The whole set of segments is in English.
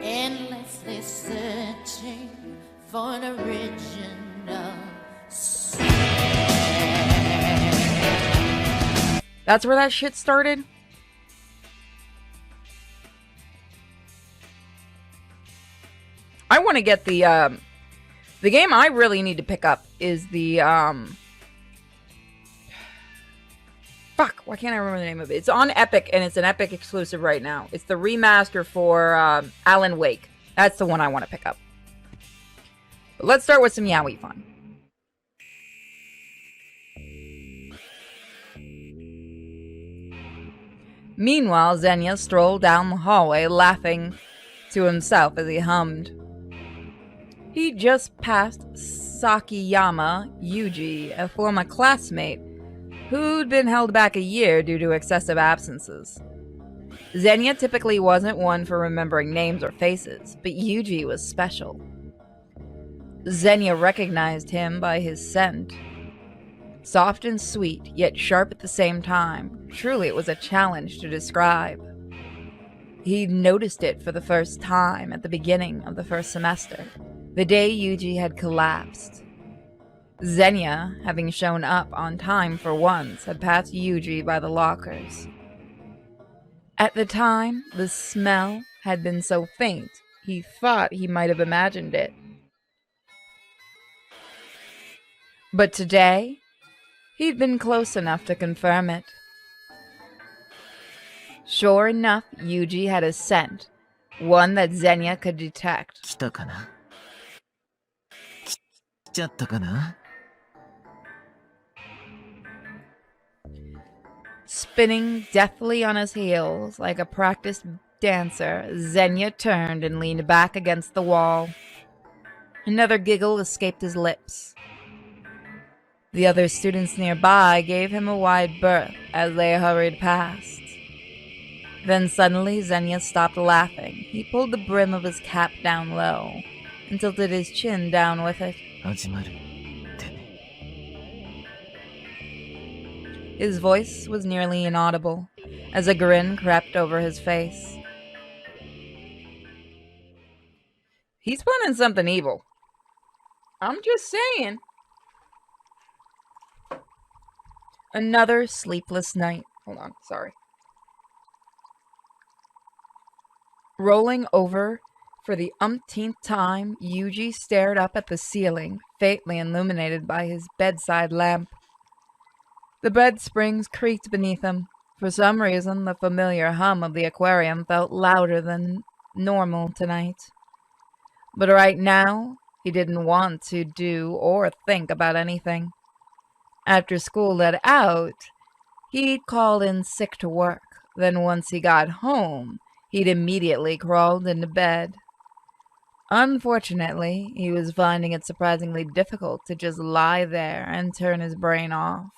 endlessly searching for an original sin. That's where that shit started? I want to get the game I really need to pick up is the, fuck, why can't I remember the name of it? It's on Epic, and it's an Epic exclusive right now. It's the remaster for, Alan Wake. That's the one I want to pick up. But let's start with some yaoi fun. Meanwhile, Xenia strolled down the hallway, laughing to himself as he hummed. He just passed Sakiyama Yuji, a former classmate who'd been held back a year due to excessive absences. Xenia typically wasn't one for remembering names or faces, but Yuji was special. Xenia recognized him by his scent. Soft and sweet, yet sharp at the same time. Truly, it was a challenge to describe. He'd noticed it for the first time at the beginning of the first semester, the day Yuji had collapsed. Xenia, having shown up on time for once, had passed Yuji by the lockers. At the time, the smell had been so faint, he thought he might have imagined it. But today, he'd been close enough to confirm it. Sure enough, Yuji had a scent, one that Xenia could detect. 来たかな来ちゃったかな Spinning deftly on his heels like a practiced dancer, Xenia turned and leaned back against the wall. Another giggle escaped his lips. The other students nearby gave him a wide berth as they hurried past. Then suddenly Xenia stopped laughing. He pulled the brim of his cap down low and tilted his chin down with it. 始まるってね His voice was nearly inaudible as a grin crept over his face. He's planning something evil. I'm just saying. Another sleepless night. Hold on, sorry. Rolling over for the umpteenth time, Yuji stared up at the ceiling, faintly illuminated by his bedside lamp. The bed springs creaked beneath him. For some reason, the familiar hum of the aquarium felt louder than normal tonight. But right now, he didn't want to do or think about anything. After school let out, he'd called in sick to work. Then once he got home, he'd immediately crawled into bed. Unfortunately, he was finding it surprisingly difficult to just lie there and turn his brain off.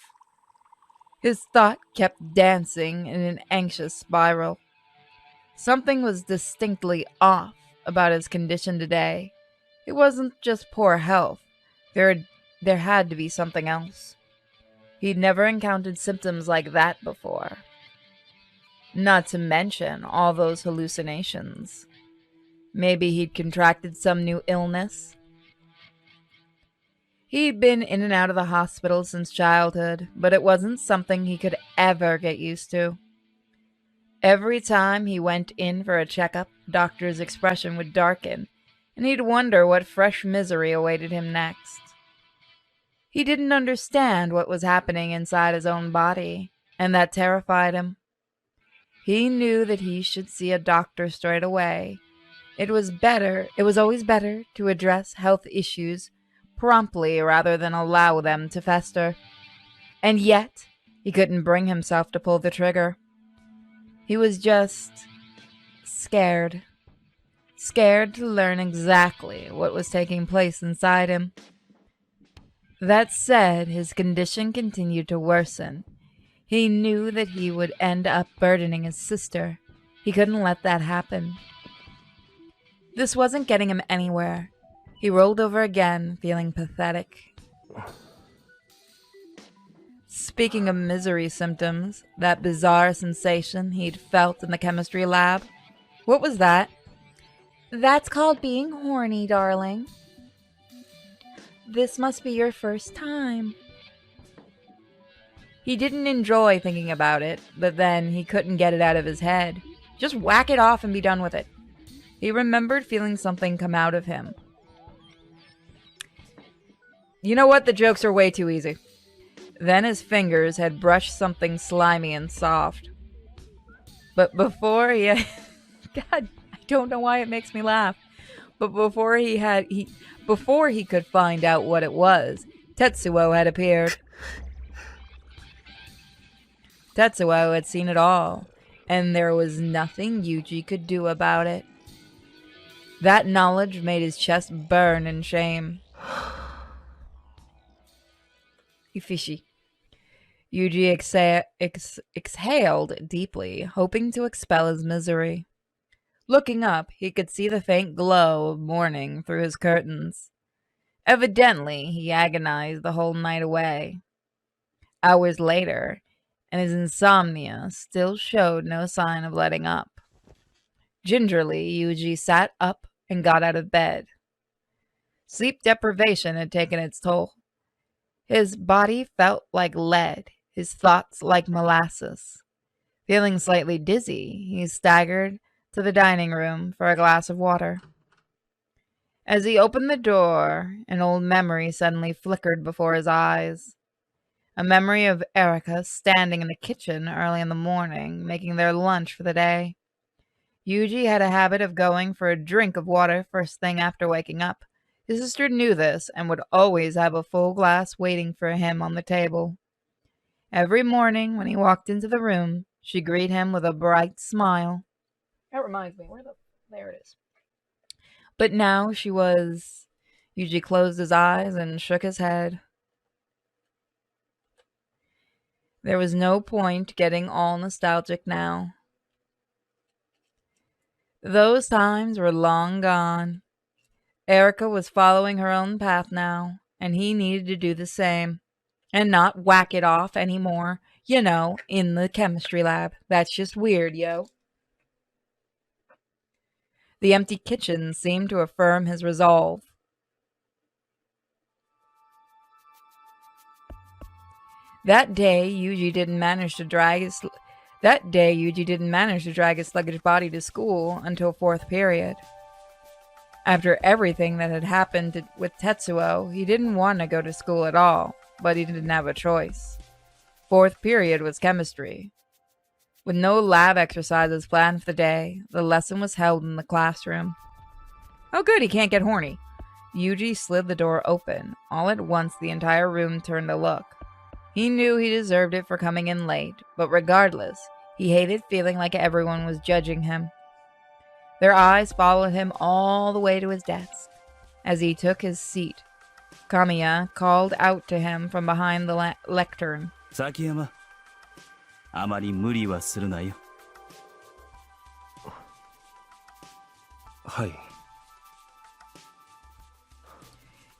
His thought kept dancing in an anxious spiral. Something was distinctly off about his condition today. It wasn't just poor health. There had to be something else. He'd never encountered symptoms like that before. Not to mention all those hallucinations. Maybe he'd contracted some new illness. He'd been in and out of the hospital since childhood, but it wasn't something he could ever get used to. Every time he went in for a checkup, the doctor's expression would darken, and he'd wonder what fresh misery awaited him next. He didn't understand what was happening inside his own body, and that terrified him. He knew that he should see a doctor straight away. It was always better to address health issues promptly rather than allow them to fester. And yet, he couldn't bring himself to pull the trigger. He was just scared. Scared to learn exactly what was taking place inside him. That said, his condition continued to worsen. He knew that he would end up burdening his sister. He couldn't let that happen. This wasn't getting him anywhere. He rolled over again, feeling pathetic. Speaking of misery symptoms, that bizarre sensation he'd felt in the chemistry lab, what was that? That's called being horny, darling. This must be your first time. He didn't enjoy thinking about it, but then he couldn't get it out of his head. Just whack it off and be done with it. He remembered feeling something come out of him. You know what? The jokes are way too easy. Then his fingers had brushed something slimy and soft. But before he had... God, I don't know why it makes me laugh. But before he could find out what it was, Tetsuo had appeared. Tetsuo had seen it all, and there was nothing Yuji could do about it. That knowledge made his chest burn in shame. Ifishi. Yuji exhaled deeply, hoping to expel his misery. Looking up, he could see the faint glow of morning through his curtains. Evidently, he agonized the whole night away. Hours later, and his insomnia still showed no sign of letting up. Gingerly, Yuji sat up and got out of bed. Sleep deprivation had taken its toll. His body felt like lead, his thoughts like molasses. Feeling slightly dizzy, he staggered to the dining room for a glass of water. As he opened the door, an old memory suddenly flickered before his eyes. A memory of Erica standing in the kitchen early in the morning, making their lunch for the day. Yuji had a habit of going for a drink of water first thing after waking up. His sister knew this and would always have a full glass waiting for him on the table. Every morning when he walked into the room, she greeted him with a bright smile. That reminds me, there it is. But now Yuji closed his eyes and shook his head. There was no point getting all nostalgic now. Those times were long gone. Erica was following her own path now, and he needed to do the same. And not whack it off anymore, in the chemistry lab. That's just weird, yo. The empty kitchen seemed to affirm his resolve. That day, Yuji didn't manage to drag his sluggish body to school until fourth period. After everything that had happened with Tetsuo, he didn't want to go to school at all, but he didn't have a choice. Fourth period was chemistry. With no lab exercises planned for the day, the lesson was held in the classroom. Oh good, he can't get horny. Yuji slid the door open. All at once, the entire room turned to look. He knew he deserved it for coming in late, but regardless, he hated feeling like everyone was judging him. Their eyes followed him all the way to his desk. As he took his seat, Kamiya called out to him from behind the lectern. Sakiyama, あまり無理はするなよ。はい。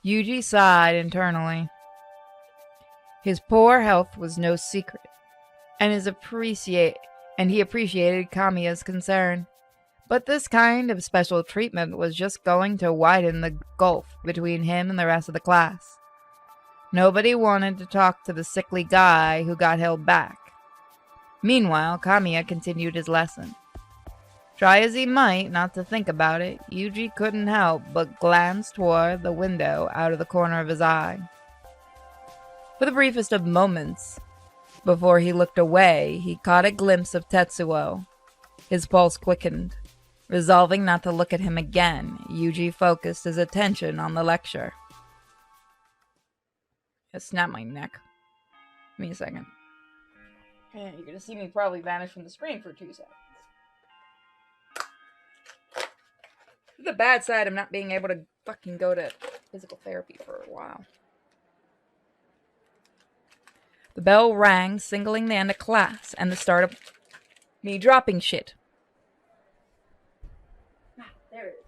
Yuji sighed internally. His poor health was no secret, and he appreciated Kamiya's concern. But this kind of special treatment was just going to widen the gulf between him and the rest of the class. Nobody wanted to talk to the sickly guy who got held back. Meanwhile, Kamiya continued his lesson. Try as he might not to think about it, Yuji couldn't help but glance toward the window out of the corner of his eye. For the briefest of moments, before he looked away, he caught a glimpse of Tetsuo. His pulse quickened. Resolving not to look at him again, Yuji focused his attention on the lecture. I snapped my neck. Give me a second. Yeah, you're gonna see me probably vanish from the screen for 2 seconds. The bad side of not being able to fucking go to physical therapy for a while. The bell rang, signaling the end of class and the start of me dropping shit. There it is.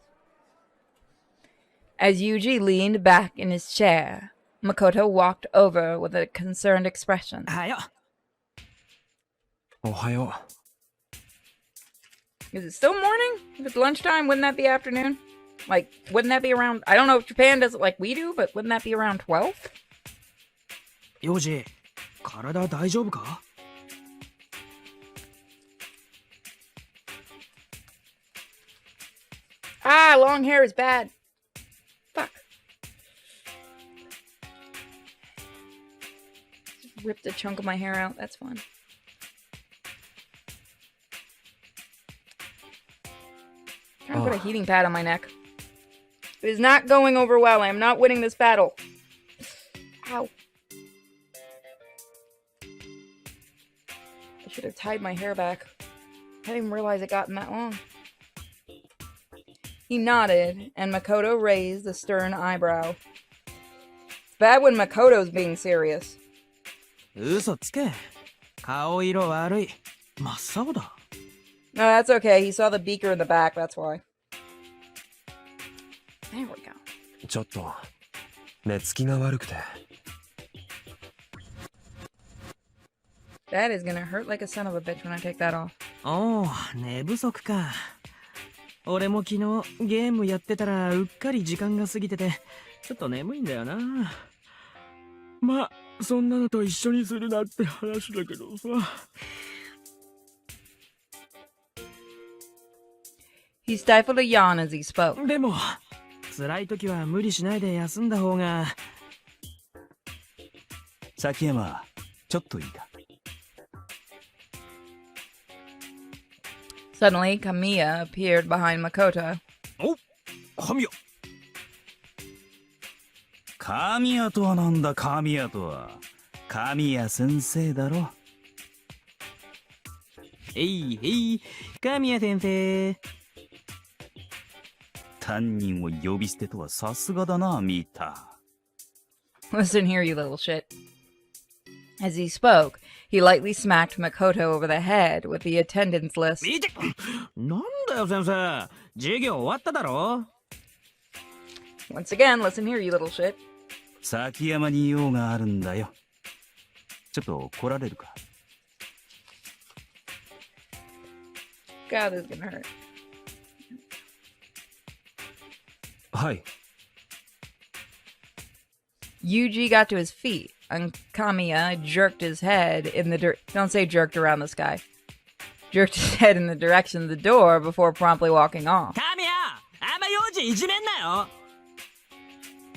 As Yuji leaned back in his chair, Makoto walked over with a concerned expression. はよ。おはよ Is it still morning? If it's lunchtime, wouldn't that be afternoon? Like, wouldn't that be around... I don't know if Japan does it like we do, but wouldn't that be around 12? 幼児、体大丈夫か？ Ah, long hair is bad. Fuck. Just ripped a chunk of my hair out. That's fun. I'm trying to put a heating pad on my neck. It is not going over well. I am not winning this battle. Ow. I should have tied my hair back. I didn't even realize it gotten that long. He nodded, and Makoto raised a stern eyebrow. It's bad when Makoto's being serious. 嘘つけ。顔色悪い。真っ青だ。 No, that's okay. He saw the beaker in the back, that's why. There we go. ちょっと寝つきが悪くて。 That is gonna hurt like a son of a bitch when I take that off. おお、寝不足か。俺も昨日ゲームやってたらうっかり時間が過ぎてて、ちょっと眠いんだよな。まあ、そんなのと一緒にするなって話だけどさ。He stifled a yawn as he spoke. でも、辛い時は無理しないで休んだ方が。崎山、ちょっといいか。 Suddenly, Kamiya appeared behind Makoto. お、神谷。神谷とはなんだ、神谷とは。神谷先生だろ。えい、神谷先生。担任を呼び捨てとはさすがだな、ミータ。 Listen here, you little shit. As he spoke, he lightly smacked Makoto over the head with the attendance list. 見て、なんだよ先生。授業終わっただろ。 Once again, listen here, you little shit. 崎山に用があるんだよ。ちょっと来られるか。 God, this is gonna hurt. はい。 Yuji got to his feet, and Kamiya jerked his head in the don't say jerked around the sky. Jerked his head in the direction of the door before promptly walking off. 神谷、あんま幼児いじめんなよ。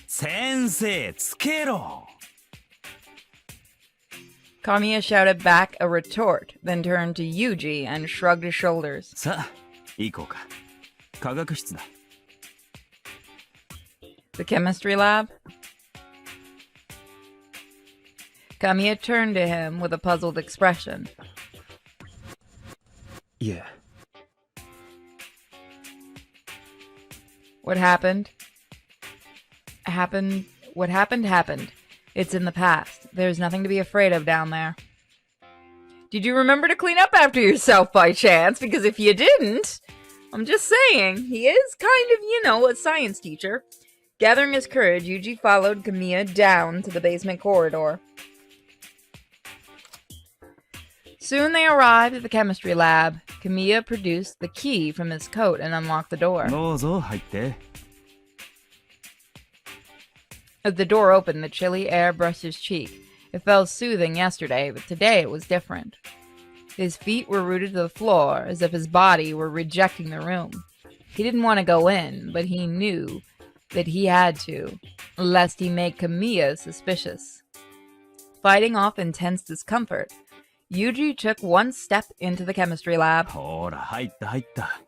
先生、つけろ。 Kamiya shouted back a retort, then turned to Yuji and shrugged his shoulders. さあ、行こうか。科学室だ。 The chemistry lab? Kamiya turned to him with a puzzled expression. いえ。 What happened? What happened. It's in the past. There's nothing to be afraid of down there. Did you remember to clean up after yourself by chance? Because if you didn't, I'm just saying, he is kind of, a science teacher. Gathering his courage, Yuji followed Kamiya down to the basement corridor. Soon they arrived at the chemistry lab. Kamiya produced the key from his coat and unlocked the door. どうぞ入って。 As the door opened, the chilly air brushed his cheek. It felt soothing yesterday, but today it was different. His feet were rooted to the floor, as if his body were rejecting the room. He didn't want to go in, but he knew that he had to, lest he make Kamiya suspicious. Fighting off intense discomfort, Yuji took one step into the chemistry lab. ほら、入った。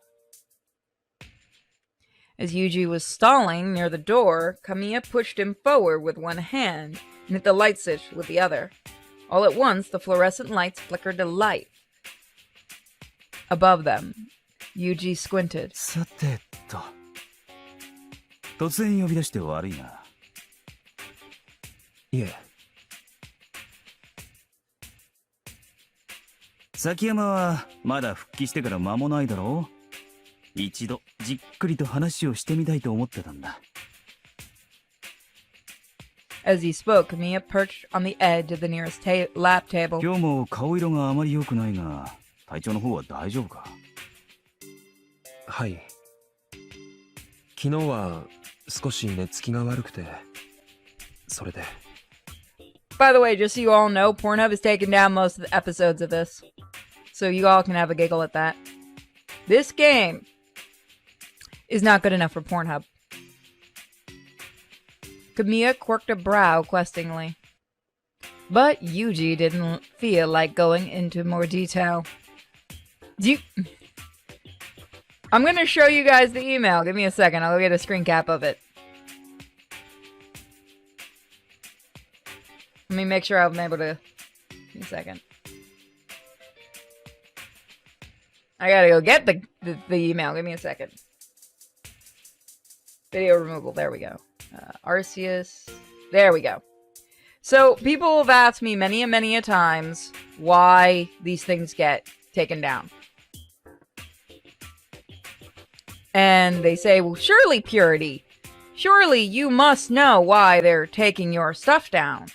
As Yuji was stalling near the door, Kamiya pushed him forward with one hand and hit the light switch with the other. All at once, the fluorescent lights flickered to life. Above them, Yuji squinted. さてと。突然呼び出して悪いな。いえ。崎山はまだ復帰してから間もないだろう。一度じっくりと話をしてみたいと思ってたんだ。As he spoke, Kamiya perched on the edge of the nearest lab table. 今日も顔色があまり良くないが、体調の方は大丈夫か？はい。昨日は少し寝つきが悪くて、それで。By the way, just so you all know, Pornhub has taken down most of the episodes of this. So you all can have a giggle at that. This game is not good enough for Pornhub. Kamiya quirked a brow questioningly. But Yuji didn't feel like going into more detail. I'm going to show you guys the email. Give me a second. I'll get a screen cap of it. Let me make sure I'm able to... Give me a second. I gotta go get the email. Give me a second. Video removal. There we go. Arceus. There we go. So, people have asked me many and many a times why these things get taken down. And they say, well, surely, Purity, surely you must know why they're taking your stuff down.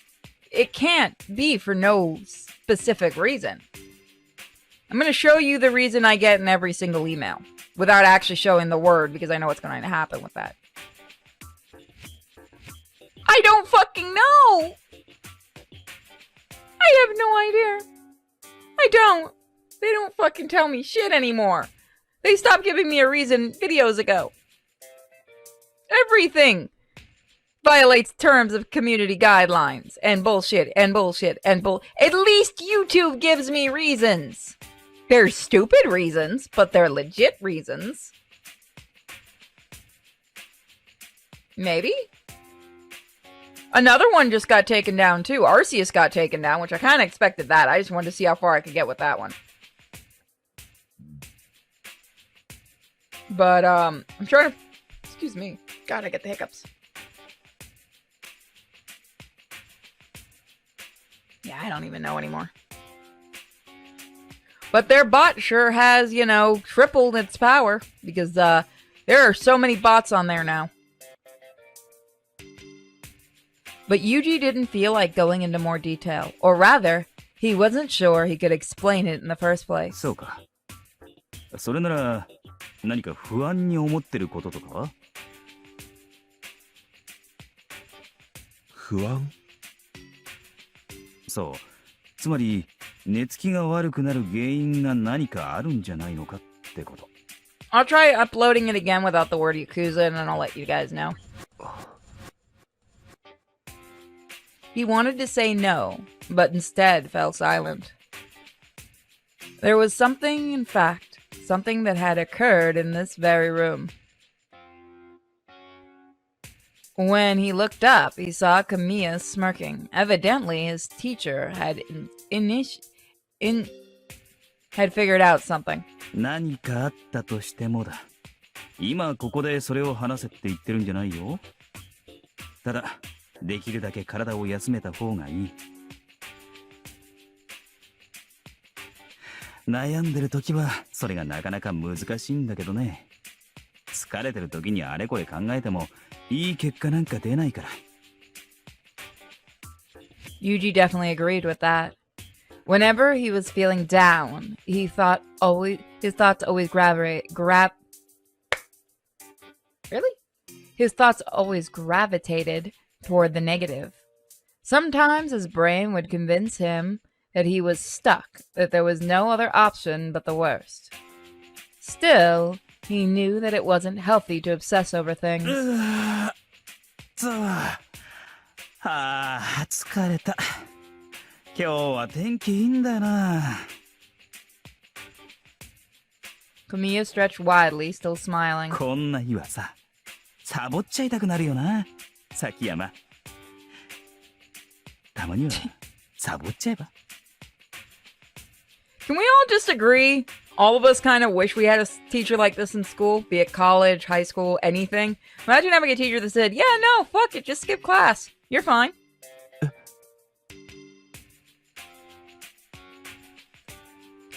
It can't be for no specific reason. I'm going to show you the reason I get in every single email without actually showing the word because I know what's going to happen with that. I don't fucking know! I have no idea. I don't. They don't fucking tell me shit anymore. They stopped giving me a reason videos ago. Everything violates terms of community guidelines and bullshit and bullshit and At least YouTube gives me reasons. They're stupid reasons, but they're legit reasons. Maybe? Another one just got taken down too. Arceus got taken down, which I kind of expected that. I just wanted to see how far I could get with that one. But, I'm trying to... Excuse me. God, I get the hiccups. Yeah, I don't even know anymore. But their bot sure has, you know, tripled its power. Because, there are so many bots on there now. But Yuji didn't feel like going into more detail. Or rather, he wasn't sure he could explain it in the first place. そうか。それなら、何か不安に思ってることとかは？不安？そう。つまり、寝つきが悪くなる原因が何かあるんじゃないのかってこと。I'll try uploading it again without the word Yakuza and then I'll let you guys know. He wanted to say no, but instead fell silent. There was something, in fact, something that had occurred in this very room. When he looked up, he saw Kamiya smirking. Evidently, his teacher had had figured out something. 何かあったとしてもだ。今ここでそれを話せって言ってるんじゃないよ。ただ、できるだけ体を休めた方がいい。悩んでる時はそれがなかなか難しいんだけどね。疲れてる時にあれこれ考えてもいい結果なんか出ないから。Yuji definitely agreed with that. Whenever he was feeling down, his thoughts always His thoughts always gravitated toward the negative. Sometimes his brain would convince him that he was stuck, that there was no other option but the worst. Still, he knew that it wasn't healthy to obsess over things. 疲れた。今日は天気いいんだよな。Kamiya stretched widely, still smiling. こんな日はさ、サボっちゃいたくなるよな、崎山。たまにはサボっちゃえば。Can we all just agree? All of us kind of wish we had a teacher like this in school, be it college, high school, anything. Imagine having a teacher that said, yeah, no, fuck it, just skip class. You're fine.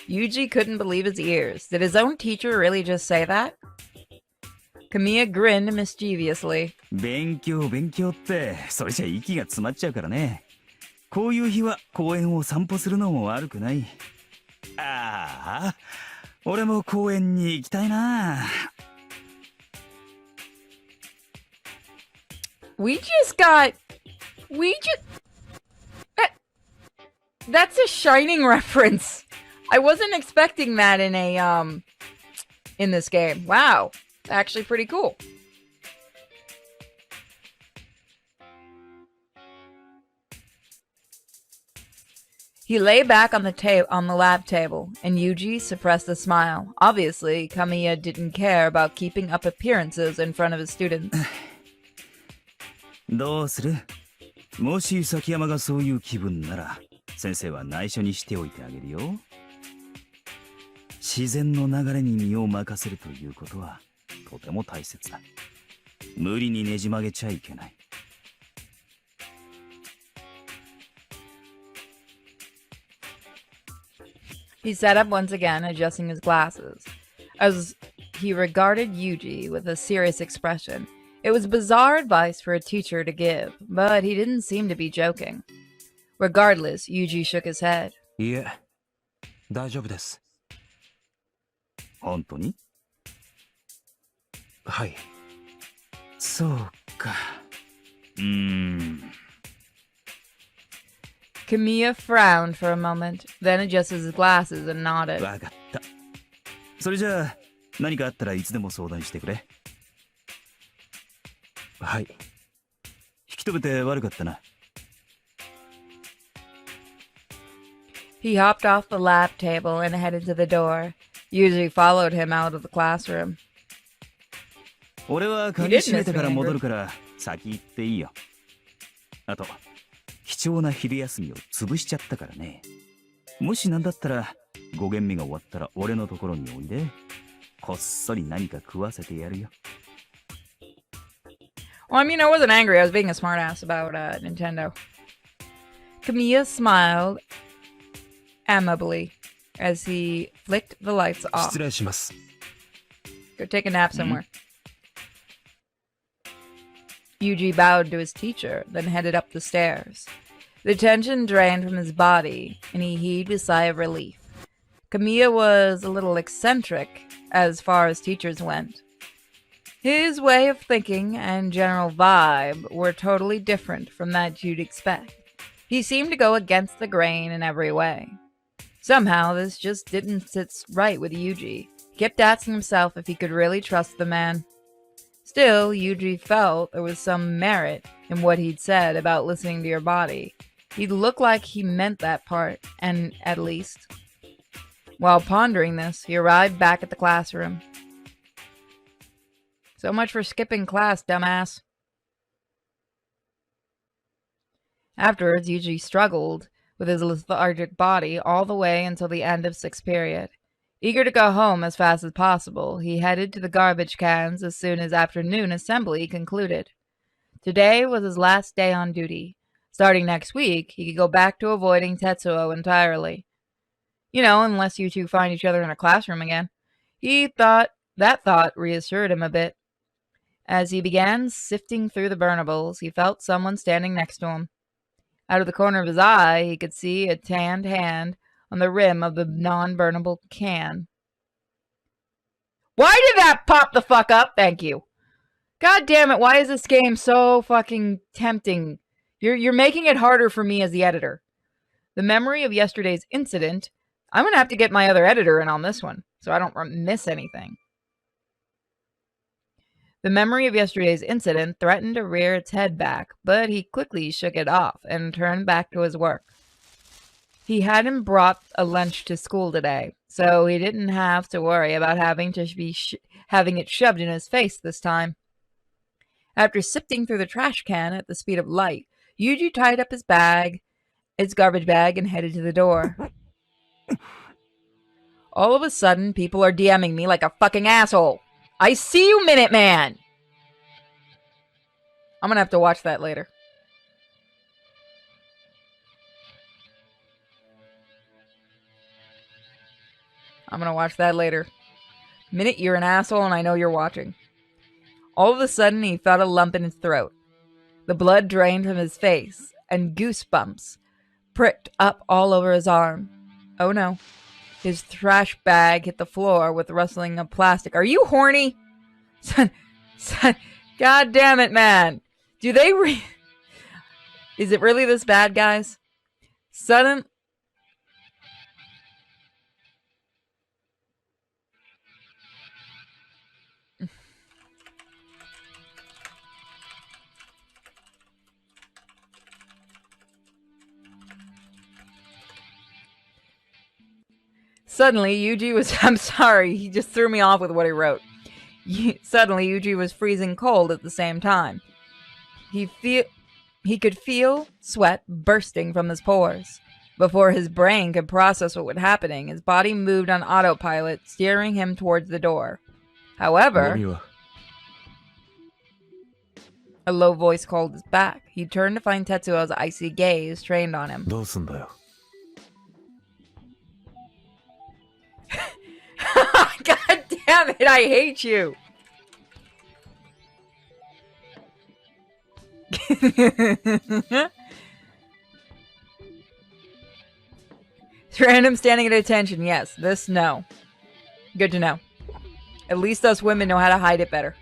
Yuji couldn't believe his ears. Did his own teacher really just say that? Kamiya grinned mischievously. 勉強って、それじゃ息が詰まっちゃうからね。こういう日は公園を散歩するのも悪くない。ああ、俺も公園に行きたいな。We just got... That's a Shining reference. I wasn't expecting that in a, in this game. Wow. Actually pretty cool. He lay back on the lab table, and Yuji suppressed a smile. Obviously, Kamiya didn't care about keeping up appearances in front of his students. どうする？もし崎山がそういう気分なら、先生は内緒にしておいてあげるよ。自然の流れに身を任せるということはとても大切だ。無理にねじ曲げちゃいけない。He sat up once again, adjusting his glasses, as he regarded Yuji with a serious expression. It was bizarre advice for a teacher to give, but he didn't seem to be joking. Regardless, Yuji shook his head. いえ、大丈夫です。本当に？はい。そうか。Kamiya frowned for a moment, then adjusted his glasses and nodded. わかった。それじゃあ、何かあったらいつでも相談してくれ。はい。引き止めて悪かったな。He hopped off the lab table and headed to the door. Yuji followed him out of the classroom. 俺は鍵閉めてから戻るから先行っていいよ。あと、貴重な昼休みを潰しちゃったからね。もしなんだったら、5限目が終わったら俺のところにおいで。こっそり何か食わせてやるよ。Well, I mean, I wasn't angry. I was being a smartass about Nintendo. Kamiya smiled amably as he flicked the lights off. 失礼します。 Go take a nap somewhere. Yuji bowed to his teacher, then headed up the stairs. The tension drained from his body, and he heaved a sigh of relief. Kamiya was a little eccentric as far as teachers went. His way of thinking and general vibe were totally different from that you'd expect. He seemed to go against the grain in every way. Somehow, this just didn't sit right with Yuji. He kept asking himself if he could really trust the man. Still, Yuji felt there was some merit in what he'd said about listening to your body. He looked like he meant that part, and at least. While pondering this, he arrived back at the classroom. So much for skipping class, dumbass. Afterwards, Yuji struggled with his lethargic body all the way until the end of 6th period. Eager to go home as fast as possible, he headed to the garbage cans as soon as afternoon assembly concluded. Today was his last day on duty. Starting next week, he could go back to avoiding Tetsuo entirely. You know, unless you two find each other in a classroom again. That thought reassured him a bit. As he began sifting through the burnables, he felt someone standing next to him. Out of the corner of his eye, he could see a tanned hand on the rim of the non-burnable can. Why did that pop the fuck up? Thank you. God damn it, why is this game so fucking tempting? You're making it harder for me as the editor. The memory of yesterday's incident, I'm gonna have to get my other editor in on this one, so I don't miss anything. The memory of yesterday's incident threatened to rear its head back, but he quickly shook it off and turned back to his work. He hadn't brought a lunch to school today, so he didn't have to worry about having it shoved in his face this time. After sifting through the trash can at the speed of light, Yuji tied up his garbage bag, and headed to the door. All of a sudden, people are DMing me like a fucking asshole. I see you, Minuteman! I'm gonna have to watch that later. I'm gonna watch that later. Minute, you're an asshole and I know you're watching. All of a sudden, he felt a lump in his throat. The blood drained from his face, and goosebumps pricked up all over his arm. Oh no. His trash bag hit the floor with rustling of plastic. Are you horny? Son, God damn it, man. Do they Is it really this bad, guys? Suddenly, Yuji was... I'm sorry, he just threw me off with what he wrote. Suddenly, Yuji was freezing cold at the same time. He could feel sweat bursting from his pores. Before his brain could process what was happening, his body moved on autopilot, steering him towards the door. However, a low voice called his back. He turned to find Tetsuo's icy gaze trained on him. どうすんだよ。God damn it, I hate you! Random standing at attention, yes. This, no. Good to know. At least us women know how to hide it better.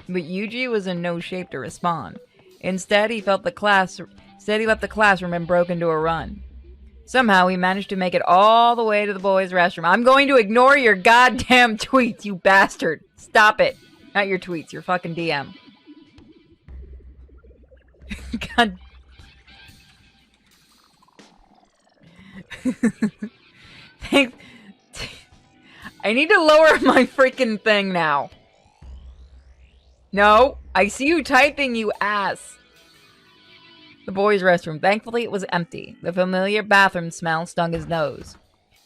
But Yuji was in no shape to respond. Instead, he let the classroom and broke into a run. Somehow, he managed to make it all the way to the boys' restroom. I'm going to ignore your goddamn tweets, you bastard. Stop it. Not your tweets, your fucking DM. God. Thanks. I need to lower my freaking thing now. No, I see you typing, you ass. The boys' restroom. Thankfully, it was empty. The familiar bathroom smell stung his nose.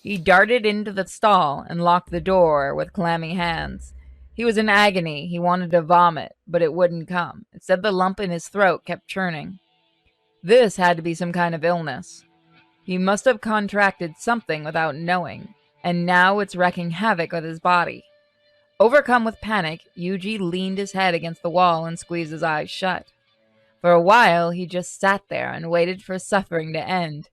He darted into the stall and locked the door with clammy hands. He was in agony. He wanted to vomit, but it wouldn't come. Instead, the lump in his throat kept churning. This had to be some kind of illness. He must have contracted something without knowing, and now it's wreaking havoc with his body. Overcome with panic, Yuji leaned his head against the wall and squeezed his eyes shut. For a while, he just sat there and waited for suffering to end.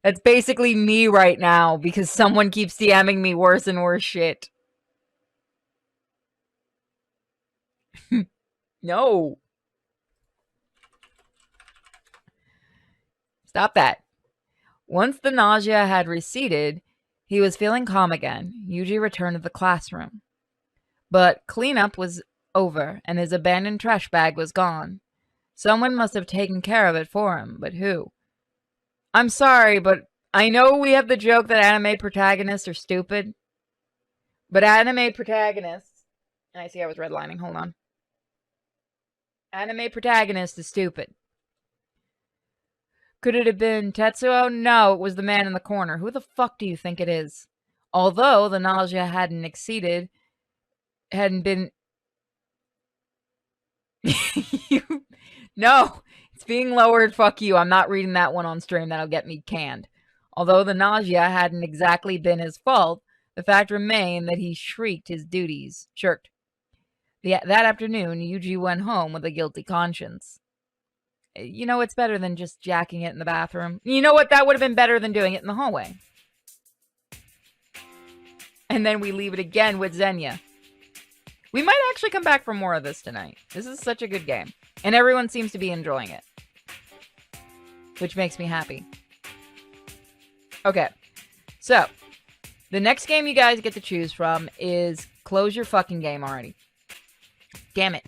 That's basically me right now, because someone keeps DMing me worse and worse shit. No. Stop that. Once the nausea had receded, he was feeling calm again. Yuji returned to the classroom. But cleanup was over, and his abandoned trash bag was gone. Someone must have taken care of it for him, but who? I'm sorry, but I know we have the joke that anime protagonists are stupid. But anime protagonists... I see I was redlining, hold on. Anime protagonist is stupid. Could it have been Tetsuo? No, it was the man in the corner. Who the fuck do you think it is? Although the nausea hadn't been... No, it's being lowered. Fuck you. I'm not reading that one on stream. That'll get me canned. Although the nausea hadn't exactly been his fault, the fact remained that he shirked. That afternoon, Yuji went home with a guilty conscience. You know, it's better than just jacking it in the bathroom. You know what? That would have been better than doing it in the hallway. And then we leave it again with Xenia. We might actually come back for more of this tonight. This is such a good game. And everyone seems to be enjoying it. Which makes me happy. Okay. So, the next game you guys get to choose from is Close Your Fucking Game already. Damn it.